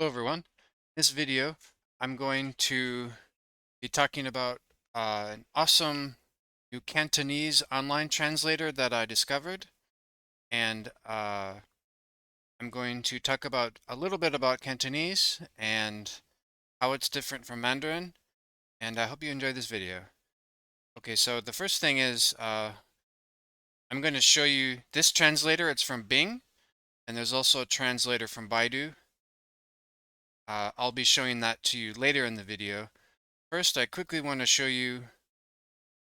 Hello everyone. In this video, I'm going to be talking about an awesome new Cantonese online translator that I discovered, and I'm going to talk about a little bit about Cantonese and how it's different from Mandarin, and I hope you enjoy this video. Okay, so the first thing is I'm going to show you this translator. It's from Bing, and there's also a translator from Baidu. I'll be showing that to you later in the video. First, I quickly want to show you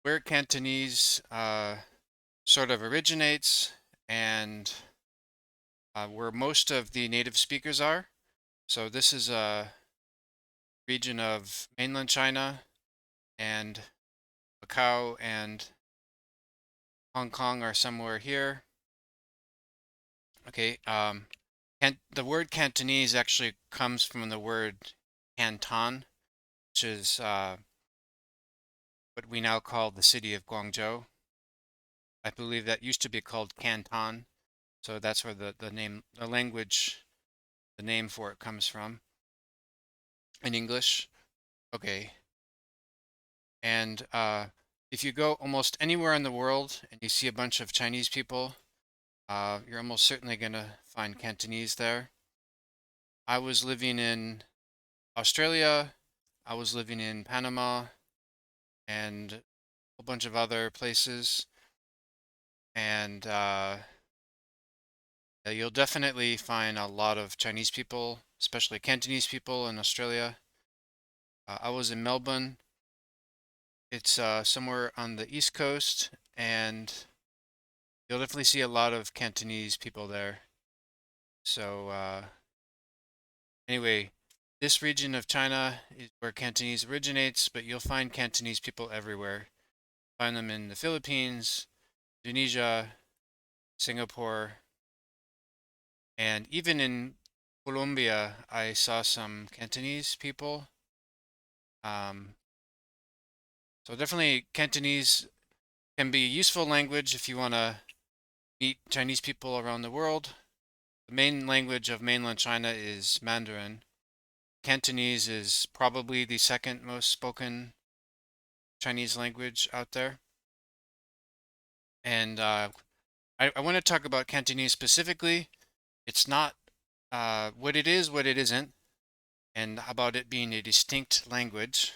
where Cantonese sort of originates and where most of the native speakers are. So this is a region of mainland China and Macau and Hong Kong are somewhere here. Okay, the word Cantonese actually comes from the word Canton, which is what we now call the city of Guangzhou. I believe that used to be called Canton. So that's where the name, the language, the name for it comes from in English. Okay. And if you go almost anywhere in the world and you see a bunch of Chinese people, you're almost certainly going to find Cantonese there. I was living in Australia, I was living in Panama, and a whole bunch of other places. And you'll definitely find a lot of Chinese people, especially Cantonese people in Australia. I was in Melbourne. It's somewhere on the East Coast, and you'll definitely see a lot of Cantonese people there. So anyway, this region of China is where Cantonese originates, but you'll find Cantonese people everywhere. Find them in the Philippines, Indonesia, Singapore, and even in Colombia, I saw some Cantonese people. Um, so definitely Cantonese can be a useful language if you want to meet Chinese people around the world. The main language of mainland China is Mandarin. Cantonese is probably the second most spoken Chinese language out there. And I want to talk about Cantonese specifically. It's not what it is, what it isn't, and about it being a distinct language.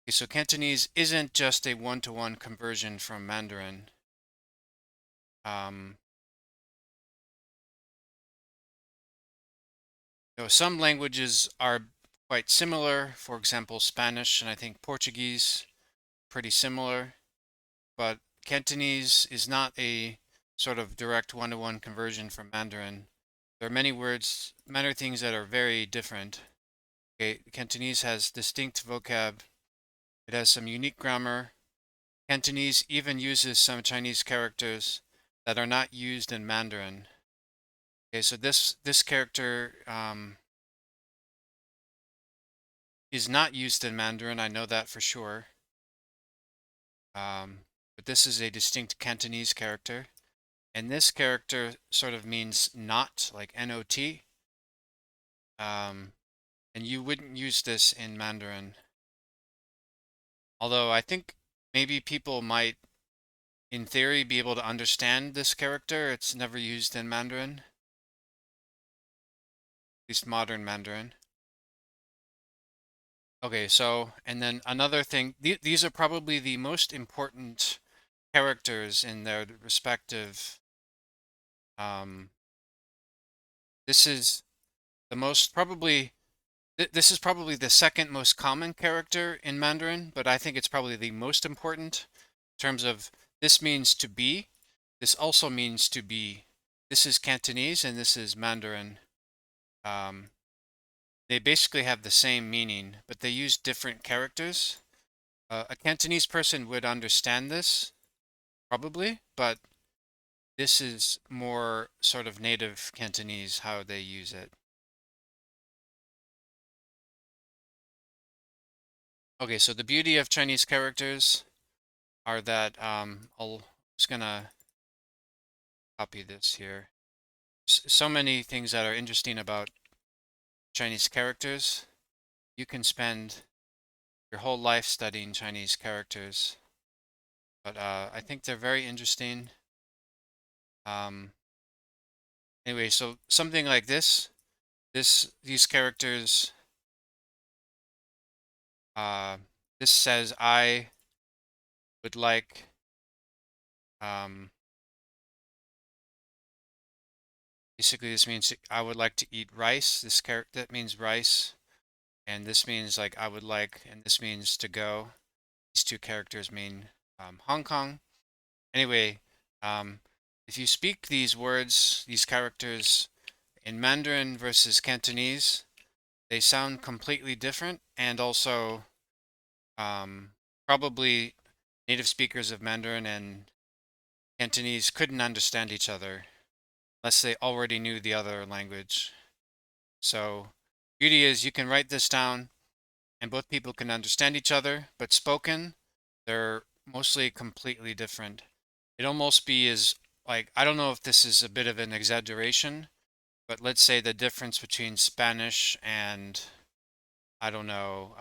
Okay, so Cantonese isn't just a one-to-one conversion from Mandarin. Um, some languages are quite similar. For example, Spanish and I think Portuguese, pretty similar. But Cantonese is not a sort of direct one-to-one conversion from Mandarin. There are many words, many things that are very different. Okay, Cantonese has distinct vocab. It has some unique grammar. Cantonese even uses some Chinese characters that are not used in Mandarin. Okay, so this character is not used in Mandarin. I know that for sure. But this is a distinct Cantonese character. And this character sort of means not, like N-O-T. And you wouldn't use this in Mandarin. Although I think maybe people might, in theory, be able to understand this character. It's never used in Mandarin, at least modern Mandarin. Okay, so, and then another thing, these are probably the most important characters in their respective, um, this is the most probably this is probably the second most common character in Mandarin, but I think it's probably the most important in terms of this means to be. This also means to be. This is Cantonese and this is Mandarin. Um, they basically have the same meaning, but they use different characters. A Cantonese person would understand this, probably, but this is more sort of native Cantonese, how they use it. Okay, so the beauty of Chinese characters are that I'm just gonna copy this here. So many things that are interesting about Chinese characters. You can spend your whole life studying Chinese characters, but I think they're very interesting. Um, anyway, so something like these characters, uh, this says I would like, um, basically this means I would like to eat rice. This character, that means rice, and this means like I would like, and this means to go. These two characters mean Hong Kong. Anyway, um, if you speak these words, these characters in Mandarin versus Cantonese, they sound completely different, and also probably native speakers of Mandarin and Cantonese couldn't understand each other unless they already knew the other language. So, beauty is you can write this down and both people can understand each other, but spoken, they're mostly completely different. It almost be as like, I don't know if this is a bit of an exaggeration, but let's say the difference between Spanish and, I don't know,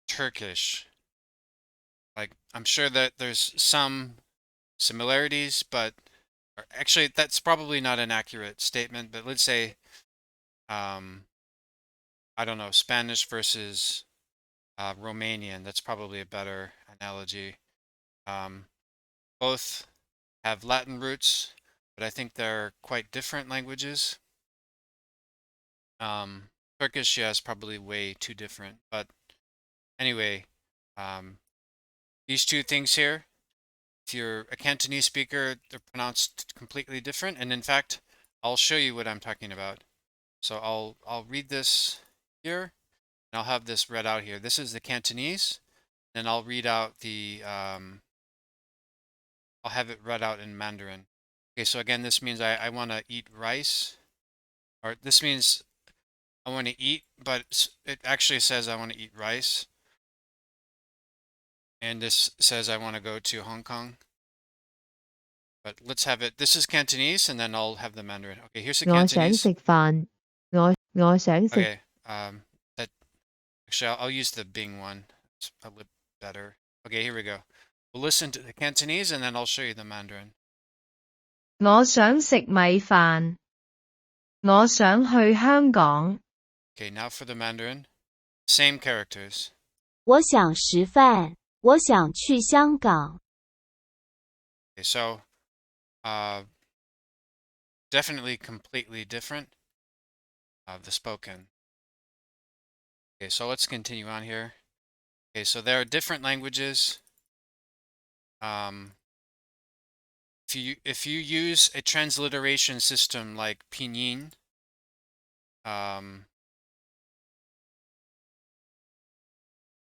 Turkish. Like, I'm sure that there's some similarities, but actually, that's probably not an accurate statement. But let's say, um, I don't know, Spanish versus Romanian. That's probably a better analogy. Um, both have Latin roots, but I think they're quite different languages. Um, Turkish, yeah, is probably way too different. But anyway, um, these two things here, if you're a Cantonese speaker, they're pronounced completely different. And in fact, I'll show you what I'm talking about. So I'll read this here, and I'll have this read out here. This is the Cantonese, and I'll read out I'll have it read out in Mandarin. Okay, so again, this means I want to eat rice, or this means I want to eat, but it actually says I want to eat rice. And this says I want to go to Hong Kong. But let's have it. This is Cantonese, and then I'll have the Mandarin. Okay, here's the 我想 Cantonese. 食飯，我想食 Okay, that actually I'll use the Bing one. It's a little better. Okay, here we go. We'll listen to the Cantonese, and then I'll show you the Mandarin. 我想食米飯，我想去香港。Okay, now for the Mandarin. Same characters. 我想食饭，我想去香港。Okay, so definitely completely different of the spoken. Okay, so let's continue on here. Okay, so there are different languages. If you use a transliteration system like Pinyin,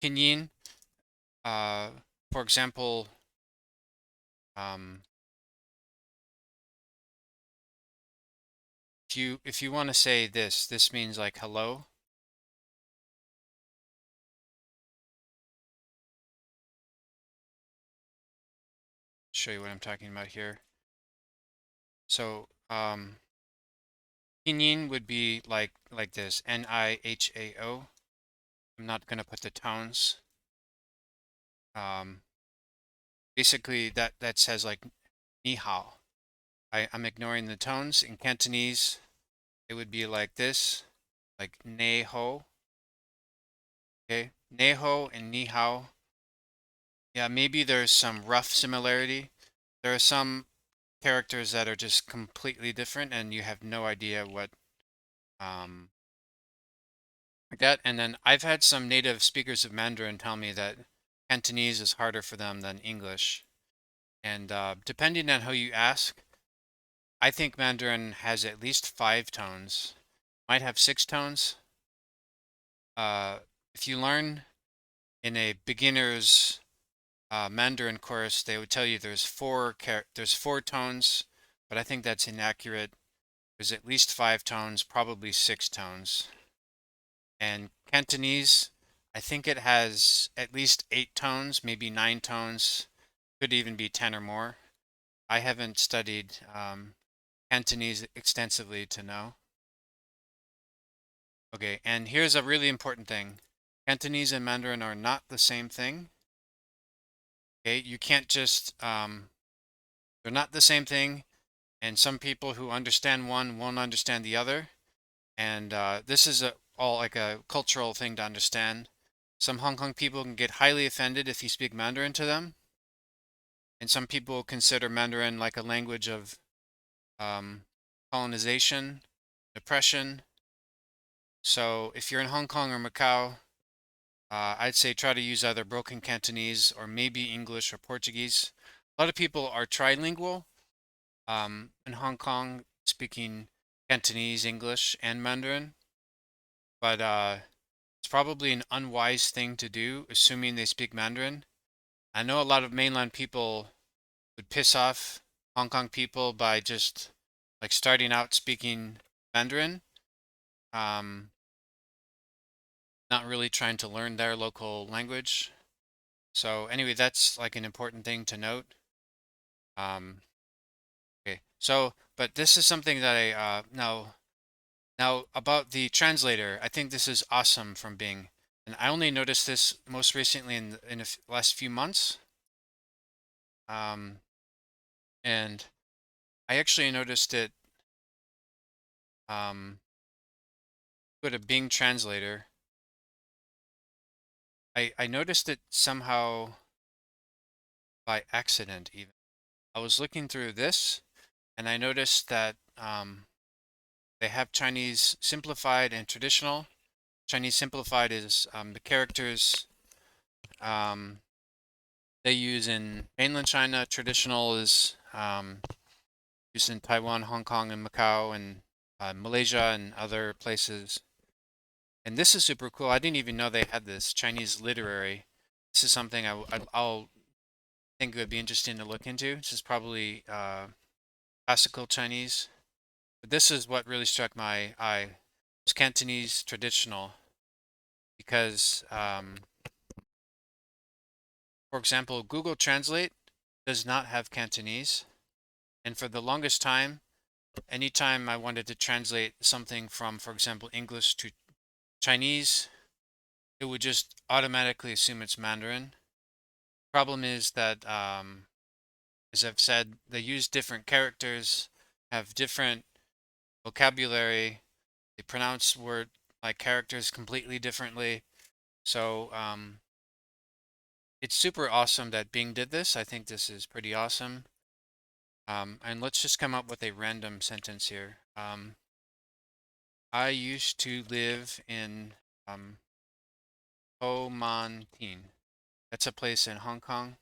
Pinyin, for example, if you want to say this means like hello. Show you what I'm talking about here. So Pinyin would be like this, Nihao. I'm not gonna put the tones. Basically that says like ni hao. I'm ignoring the tones. In Cantonese, it would be like this, like ne ho. Okay, ne ho and ni hao. Yeah, maybe there's some rough similarity. There are some characters that are just completely different, and you have no idea what like that. And then I've had some native speakers of Mandarin tell me that Cantonese is harder for them than English. And depending on who you ask, I think Mandarin has at least 5 tones, might have 6 tones. If you learn in a beginner's Mandarin course, they would tell you there's 4 tones, but I think that's inaccurate. There's at least 5 tones, probably 6 tones. And Cantonese, I think it has at least 8 tones, maybe 9 tones, could even be 10 or more. I haven't studied Cantonese extensively to know. Okay, and here's a really important thing. Cantonese and Mandarin are not the same thing. Okay, you can't just, they're not the same thing, and some people who understand one won't understand the other. And this is all like a cultural thing to understand. Some Hong Kong people can get highly offended if you speak Mandarin to them, and some people consider Mandarin like a language of um, colonization, oppression. So if you're in Hong Kong or Macau, I'd say try to use either broken Cantonese or maybe English or Portuguese. A lot of people are trilingual in Hong Kong, speaking Cantonese, English, and Mandarin, but it's probably an unwise thing to do, assuming they speak Mandarin. I know a lot of mainland people would piss off Hong Kong people by just like starting out speaking Mandarin, um, not really trying to learn their local language. So anyway, that's like an important thing to note. Um, okay, so but this is something that I now about the translator. I think this is awesome from Bing, and I only noticed this most recently in the last few months. Um, and I actually noticed it. Go to Bing Translator. I noticed it somehow by accident even. I was looking through this and I noticed that they have Chinese simplified and traditional. Chinese simplified is the characters um, they use in mainland China. Traditional is used in Taiwan, Hong Kong, and Macau, and Malaysia and other places. And this is super cool. I didn't even know they had this Chinese literary. This is something I'll think it would be interesting to look into. This is probably classical Chinese. But this is what really struck my eye. It's Cantonese traditional because, for example, Google Translate does not have Cantonese. And for the longest time, anytime I wanted to translate something from, for example, English to Chinese, it would just automatically assume it's Mandarin. Problem is that, as I've said, they use different characters, have different vocabulary, they pronounce word like characters completely differently. So it's super awesome that Bing did this. I think this is pretty awesome. And let's just come up with a random sentence here. I used to live in um, Ho Man Tin. That's a place in Hong Kong.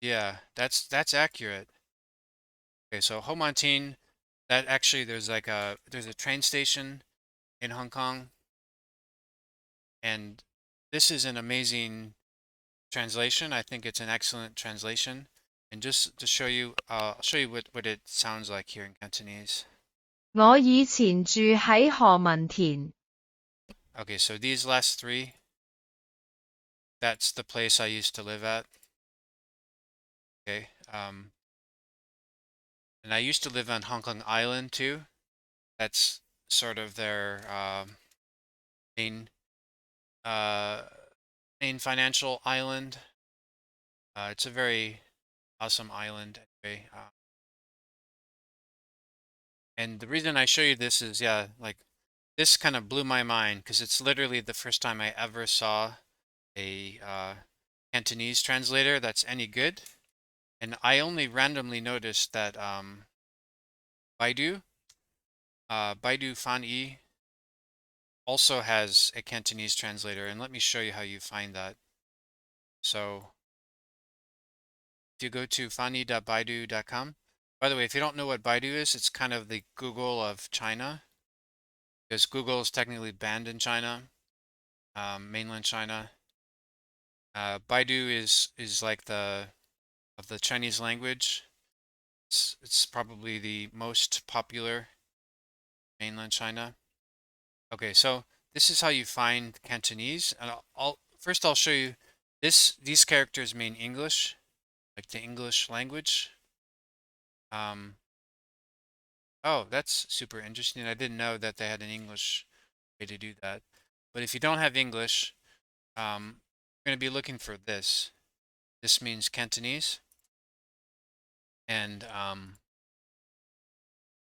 Yeah, that's accurate. Okay, so Ho Man Tin, that actually there's a train station in Hong Kong, and this is an amazing translation. I think it's an excellent translation. And just to show you, I'll show you what it sounds like here in Cantonese. 我以前住喺何文田。Okay, so these last three, that's the place I used to live at. Okay, and I used to live on Hong Kong Island too. That's sort of their main uh, main financial island. It's a very awesome island anyway. And the reason I show you this is, yeah, like this kind of blew my mind because it's literally the first time I ever saw a Cantonese translator that's any good. And I only randomly noticed that Baidu, Baidu Fan Yi also has a Cantonese translator. And let me show you how you find that. So if you go to fanyi.baidu.com, by the way, if you don't know what Baidu is, it's kind of the Google of China because Google is technically banned in China, mainland China. Baidu is like the of the Chinese language. It's probably the most popular mainland China. Okay, so this is how you find Cantonese, and I'll show you these characters mean English, like the English language. Oh, that's super interesting. I didn't know that they had an English way to do that. But if you don't have English, you're going to be looking for this. This means Cantonese. And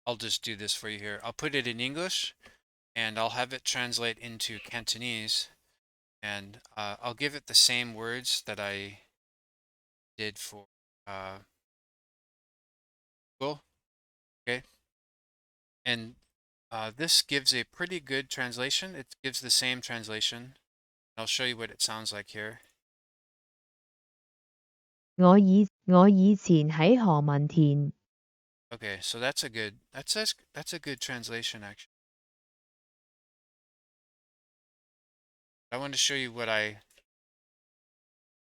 I'll just do this for you here. I'll put it in English and I'll have it translate into Cantonese. And I'll give it the same words that I did for uh, Google. Okay. And this gives a pretty good translation. It gives the same translation. I'll show you what it sounds like here. 我以前喺何文田 Okay, so that's a good translation actually. I want to show you what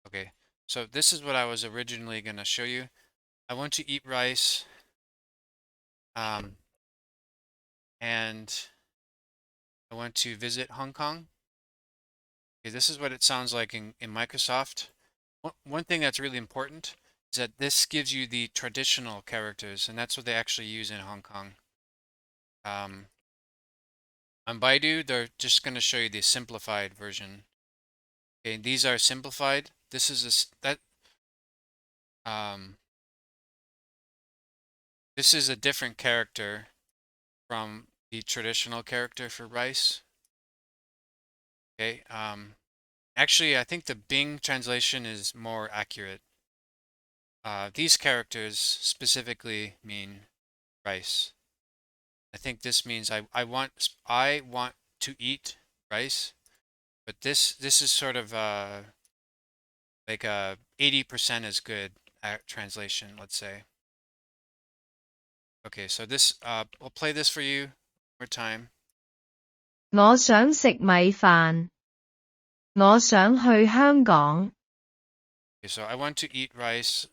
okay. So this is what I was originally going to show you. I want to eat rice um, and I want to visit Hong Kong. Okay, this is what it sounds like in Microsoft. One thing that's really important is that this gives you the traditional characters, and that's what they actually use in Hong Kong. Um, on Baidu, they're just going to show you the simplified version. Okay, these are simplified. This is um, this is a different character from the traditional character for rice. Okay, actually, I think the Bing translation is more accurate. These characters specifically mean rice. I think this means I want to eat rice, but this is sort of like a 80% as good at translation, let's say. Okay, so this we'll play this for you one more time. 我想食米飯，我想去香港。Okay, so I want to eat rice,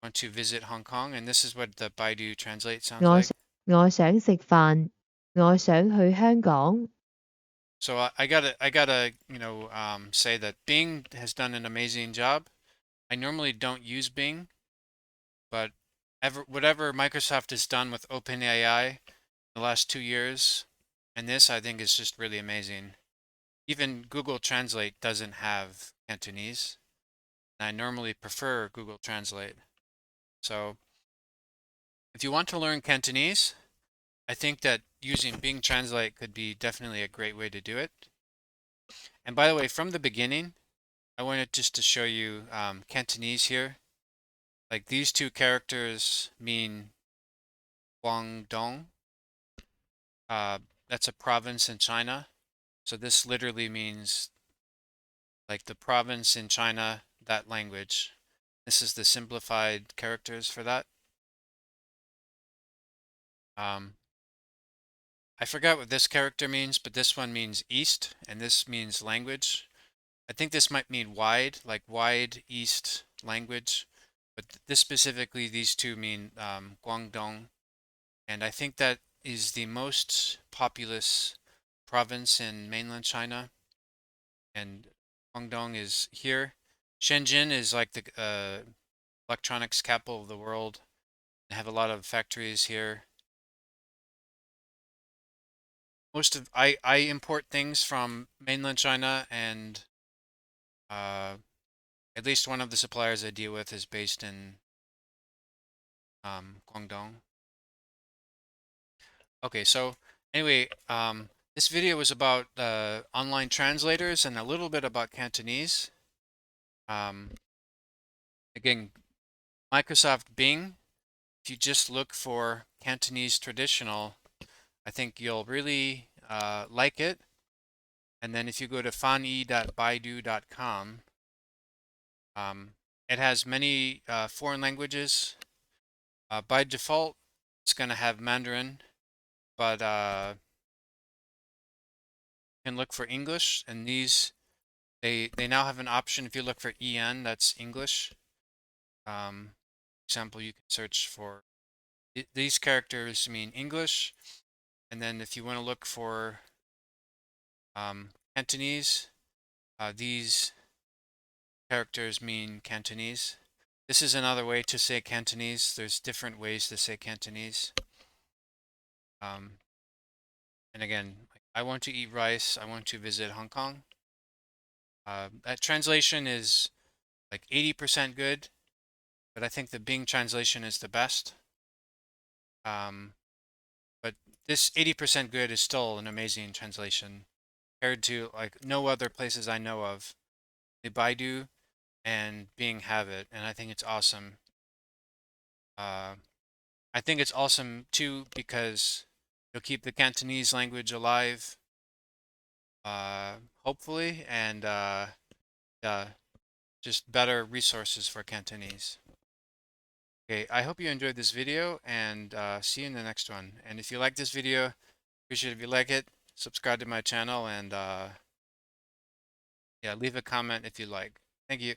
want to visit Hong Kong, and this is what the Baidu Translate sounds 我 like. 想我想食飯，我想去香港。So I gotta say that Bing has done an amazing job. I normally don't use Bing, but whatever Microsoft has done with OpenAI the last 2 years, and this I think is just really amazing. Even Google Translate doesn't have Cantonese, and I normally prefer Google Translate. So if you want to learn Cantonese, I think that using Bing Translate could be definitely a great way to do it. And by the way, from the beginning, I wanted just to show you Cantonese here. Like these two characters mean Guangdong. Uh, that's a province in China. So this literally means like the province in China, that language. This is the simplified characters for that. Um, I forgot what this character means, but this one means east, and this means language. I think this might mean wide, like wide east language, but this specifically, these two mean Guangdong, and I think that is the most populous province in mainland China, and Guangdong is here. Shenzhen is like the electronics capital of the world. They have a lot of factories here. I import things from mainland China, and uh, at least one of the suppliers I deal with is based in Guangdong. Okay, so anyway, this video was about online translators and a little bit about Cantonese. Um, again, Microsoft Bing, if you just look for Cantonese traditional, I think you'll really like it. And then if you go to fanyi.baidu.com, um, it has many foreign languages. By default, it's going to have Mandarin, but you can look for English, and they now have an option. If you look for EN, that's English. Example, you can search for these characters mean English, and then if you want to look for Cantonese, these characters mean Cantonese. This is another way to say Cantonese. There's different ways to say Cantonese. And again, I want to eat rice. I want to visit Hong Kong. That translation is like 80% good, but I think the Bing translation is the best. But this 80% good is still an amazing translation compared to like no other places I know of. The Baidu and Bing have it, and I think it's awesome. I think it's awesome too because you'll keep the Cantonese language alive, hopefully, and just better resources for Cantonese. Okay, I hope you enjoyed this video and see you in the next one. And if you like this video, appreciate if you like it, subscribe to my channel, and yeah, leave a comment if you like. Thank you.